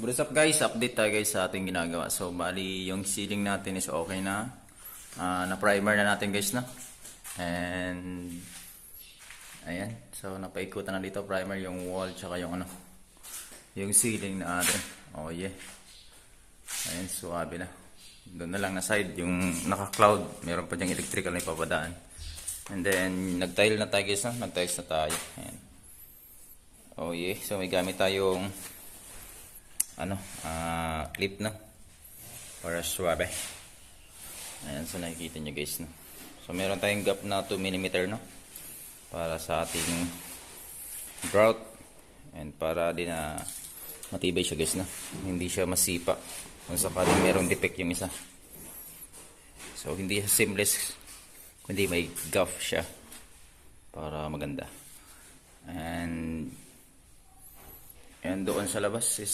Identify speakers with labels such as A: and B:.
A: What's up guys? Update tayo guys sa ating ginagawa. So bali yung ceiling natin is okay na. Na-primer na natin guys na. And ayan. So napaikutan na dito primer yung wall tsaka yung yung ceiling na atin. Oh yeah. Ayan, suwabe na. Doon na lang na side yung naka-cloud. Meron pa diyang electrical na ipapadaan. And then nag-tile na tayo guys na. Nag-tiles na tayo. Ayan. Oh yeah. So may gamit tayong clip na para suwabe. Ayan, so nakikita nyo guys no? So meron tayong gap na 2 mm no? Para sa ating grout and para din na matibay siya guys no? Hindi siya masipa kung sakaling merong defect yung isa. So hindi siya seamless kundi may gaff siya para maganda. And doon sa labas is